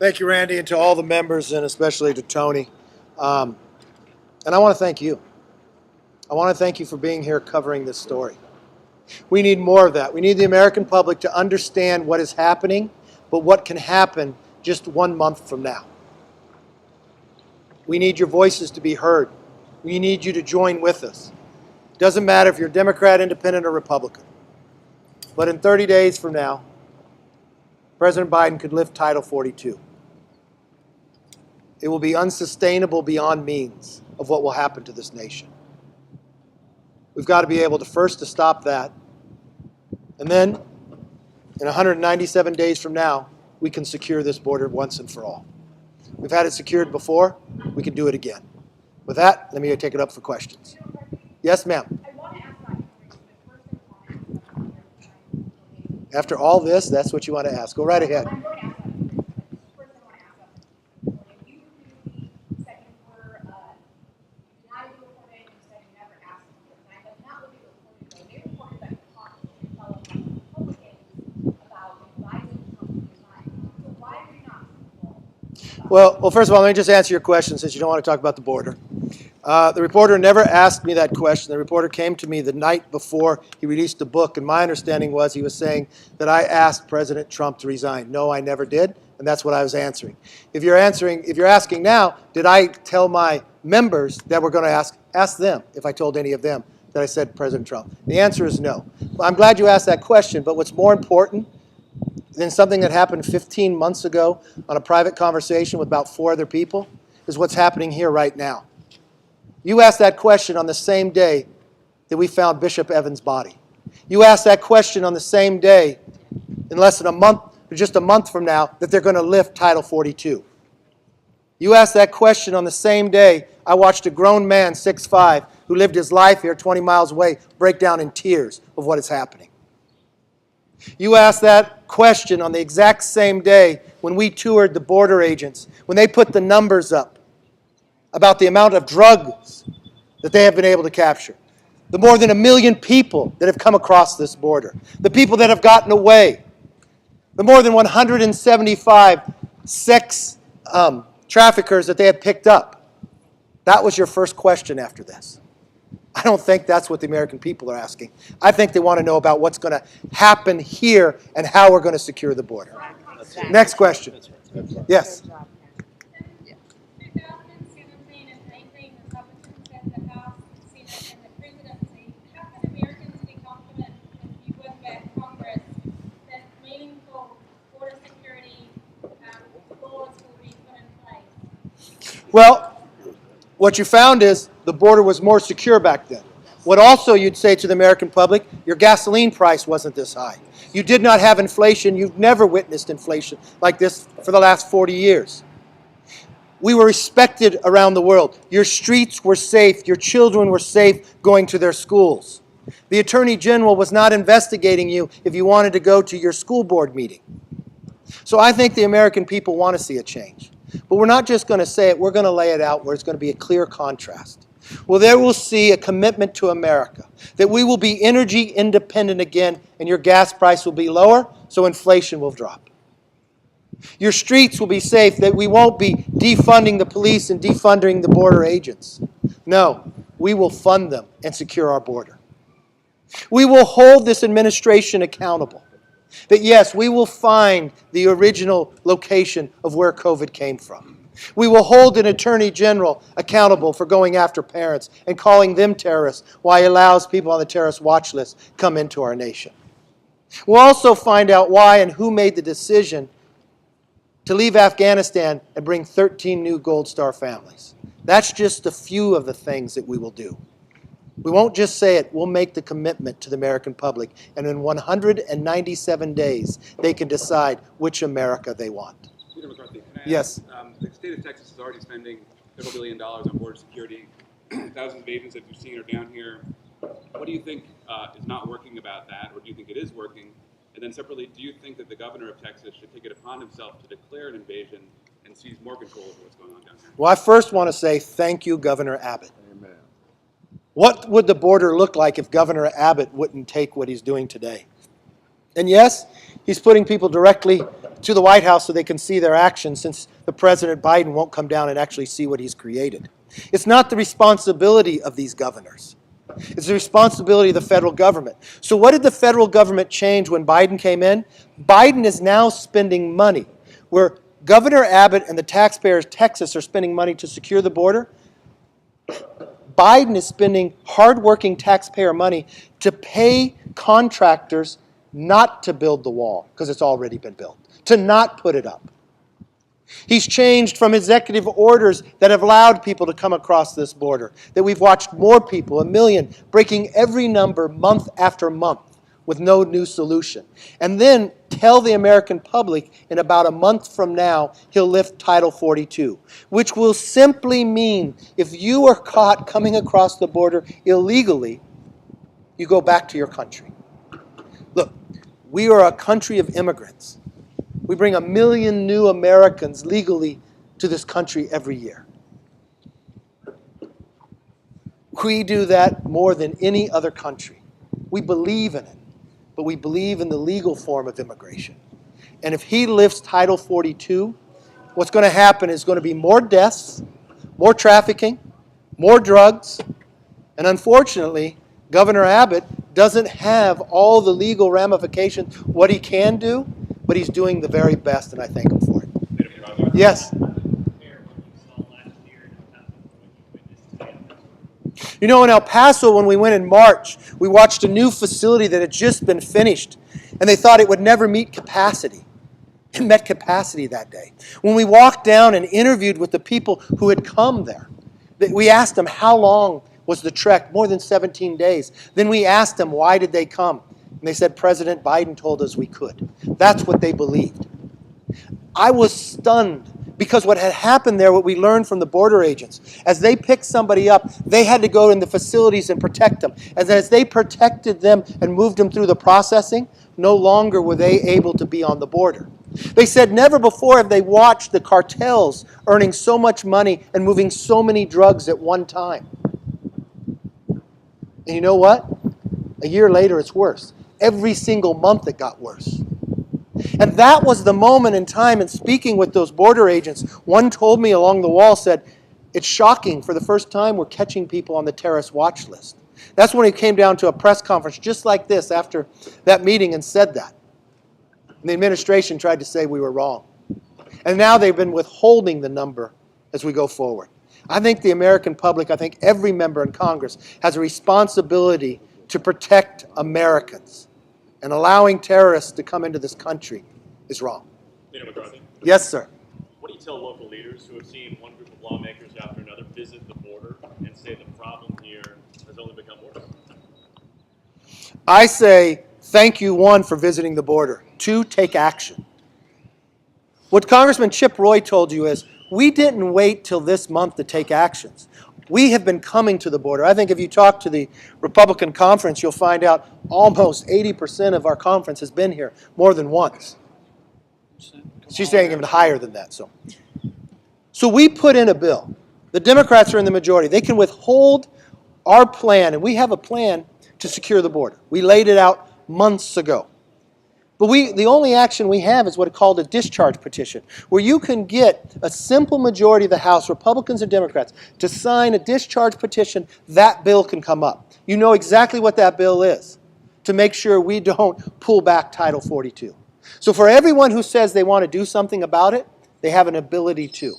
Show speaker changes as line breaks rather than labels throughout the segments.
Thank you, Randy, and to all the members, and especially to Tony. And I want to thank you. I want to thank you for being here covering this story. We need more of that. We need the American public to understand what is happening, but what can happen just 1 month from now. We need your voices to be heard. We need you to join with us. It doesn't matter if you're Democrat, Independent, or Republican. But in 30 days from now, President Biden could lift Title 42. It will be unsustainable beyond means of what will happen to this nation. We've got to be able to first to stop that, and then in 197 days from now, we can secure this border once and for all. We've had it secured before. We can do it again. With that, let me take it up for questions. Yes, ma'am. After all this, that's what you want to ask. Go right ahead. Well, first of all, let me just answer your question since you don't want to talk about the border. The reporter never asked me that question. The reporter came to me the night before he released the book, and my understanding was he was saying that I asked President Trump to resign. No, I never did, and that's what I was answering. If you're asking now, did I tell my members that we're going to ask them if I told any of them that I said President Trump? The answer is no. Well, I'm glad you asked that question, but what's more important than something that happened 15 months ago on a private conversation with about 4 other people is what's happening here right now. You asked that question on the same day that we found Bishop Evans' body. You asked that question on the same day, in less than a month, or just a month from now, that they're going to lift Title 42. You asked that question on the same day I watched a grown man, 6'5", who lived his life here 20 miles away, break down in tears of what is happening. You asked that question on the exact same day when we toured the border agents, when they put the numbers up about the amount of drugs that they have been able to capture, the more than 1 million people that have come across this border, the people that have gotten away, the more than 175 sex traffickers that they have picked up. That was your first question after this. I don't think that's what the American people are asking. I think they want to know about what's going to happen here and how we're going to secure the border. Next question. Yes. Well, what you found is the border was more secure back then. What also you'd say to the American public, your gasoline price wasn't this high. You did not have inflation. You've never witnessed inflation like this for the last 40 years. We were respected around the world. Your streets were safe. Your children were safe going to their schools. The Attorney General was not investigating you if you wanted to go to your school board meeting. So I think the American people want to see a change. But we're not just going to say it, we're going to lay it out where it's going to be a clear contrast. Well, there we'll see a commitment to America, that we will be energy independent again, and your gas price will be lower, so inflation will drop. Your streets will be safe, that we won't be defunding the police and defunding the border agents. No, we will fund them and secure our border. We will hold this administration accountable. That yes, we will find the original location of where COVID came from. We will hold an Attorney General accountable for going after parents and calling them terrorists while he allows people on the terrorist watch list come into our nation. We'll also find out why and who made the decision to leave Afghanistan and bring 13 new Gold Star families. That's just a few of the things that we will do. We won't just say it, we'll make the commitment to the American public, and in 197 days, they can decide which America they want.
Peter McCarthy, can I
yes.
ask, the state of Texas is already spending several $1 billion on border security. Thousands of agents that you've seen are down here. What do you think is not working about that, or do you think it is working? And then separately, do you think that the governor of Texas should take it upon himself to declare an invasion and seize more control over what's going on down here?
Well, I first want to say thank you, Governor Abbott.
Amen.
What would the border look like if Governor Abbott wouldn't take what he's doing today? And yes, he's putting people directly to the White House so they can see their actions, since the President Biden won't come down and actually see what he's created. It's not the responsibility of these governors. It's the responsibility of the federal government. So what did the federal government change when Biden came in? Biden is now spending money. Where Governor Abbott and the taxpayers of Texas are spending money to secure the border, Biden is spending hardworking taxpayer money to pay contractors not to build the wall, because it's already been built, to not put it up. He's changed from executive orders that have allowed people to come across this border, that we've watched more people, 1 million, breaking every number month after month with no new solution. And then tell the American public in about a month from now he'll lift Title 42, which will simply mean if you are caught coming across the border illegally, you go back to your country. Look, we are a country of immigrants. We bring 1 million new Americans legally to this country every year. We do that more than any other country. We believe in it, but we believe in the legal form of immigration. And if he lifts Title 42, what's going to happen is going to be more deaths, more trafficking, more drugs, and unfortunately, Governor Abbott doesn't have all the legal ramifications, what he can do, but he's doing the very best, and I thank him for it. Yes? You know, in El Paso, when we went in March, we watched a new facility that had just been finished, and they thought it would never meet capacity. It met capacity that day. When we walked down and interviewed with the people who had come there, we asked them how long was the trek, more than 17 days. Then we asked them why did they come. And they said, President Biden told us we could. That's what they believed. I was stunned because what had happened there, what we learned from the border agents, as they picked somebody up, they had to go in the facilities and protect them. And as they protected them and moved them through the processing, no longer were they able to be on the border. They said never before have they watched the cartels earning so much money and moving so many drugs at one time. And you know what? A year later, it's worse. Every single month it got worse. And that was the moment in time, in speaking with those border agents, one told me along the wall, said, it's shocking, for the first time we're catching people on the terrorist watch list. That's when he came down to a press conference just like this after that meeting and said that. And the administration tried to say we were wrong. And now they've been withholding the number as we go forward. I think the American public, I think every member in Congress has a responsibility to protect Americans. And allowing terrorists to come into this country is wrong.
McCarthy.
Yes, sir.
What do you tell local leaders who have seen one group of lawmakers after another visit the border and say the problem here has only become worse?
I say thank you, one, for visiting the border. Two, take action. What Congressman Chip Roy told you is, we didn't wait till this month to take actions. We have been coming to the border. I think if you talk to the Republican conference, you'll find out almost 80% of our conference has been here more than once. She's saying even higher than that. So we put in a bill. The Democrats are in the majority. They can withhold our plan, and we have a plan to secure the border. We laid it out months ago. But the only action we have is what is called a discharge petition, where you can get a simple majority of the House, Republicans and Democrats, to sign a discharge petition. That bill can come up. You know exactly what that bill is, to make sure we don't pull back Title 42. So for everyone who says they want to do something about it, they have an ability to.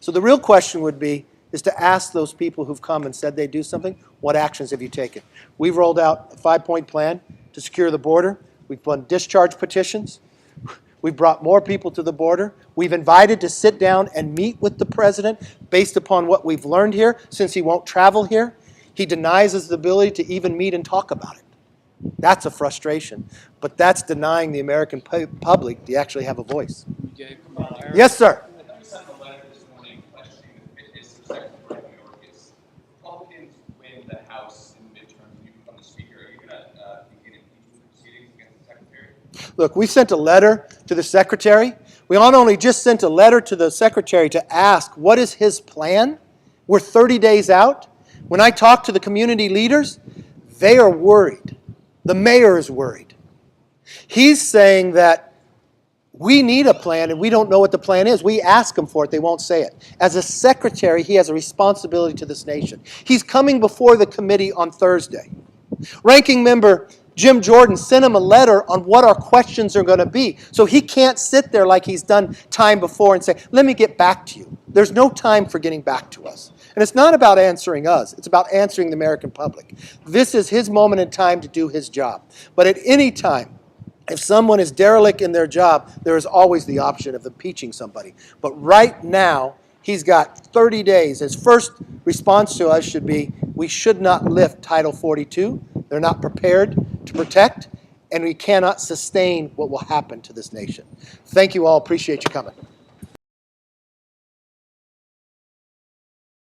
So the real question would be, is to ask those people who've come and said they'd do something, what actions have you taken? We've rolled out a 5-point plan to secure the border. We've done discharge petitions. We've brought more people to the border. We've invited to sit down and meet with the president based upon what we've learned here, since he won't travel here. He denies us the ability to even meet and talk about it. That's a frustration. But that's denying the American public to actually have a voice. Yes, sir.
You sent a letter this morning questioning the Secretary of New York. If Republicans win the House in the midterm and you become the Speaker, are you going to begin impeachment proceedings against the Secretary?
Look, we sent a letter to the Secretary. We not only just sent a letter to the Secretary to ask what is his plan. We're 30 days out. When I talk to the community leaders, they are worried. The mayor is worried. He's saying that We need a plan, and we don't know what the plan is. We ask them for it. They won't say it. As a secretary, he has a responsibility to this nation. He's coming before the committee on Thursday. Ranking member Jim Jordan sent him a letter on what our questions are going to be. So he can't sit there like he's done time before and say, let me get back to you. There's no time for getting back to us. And it's not about answering us. It's about answering the American public. This is his moment in time to do his job. But at any time, if someone is derelict in their job, there is always the option of impeaching somebody. But right now, he's got 30 days. His first response to us should be, we should not lift Title 42. They're not prepared to protect, and we cannot sustain what will happen to this nation. Thank you all. Appreciate you coming.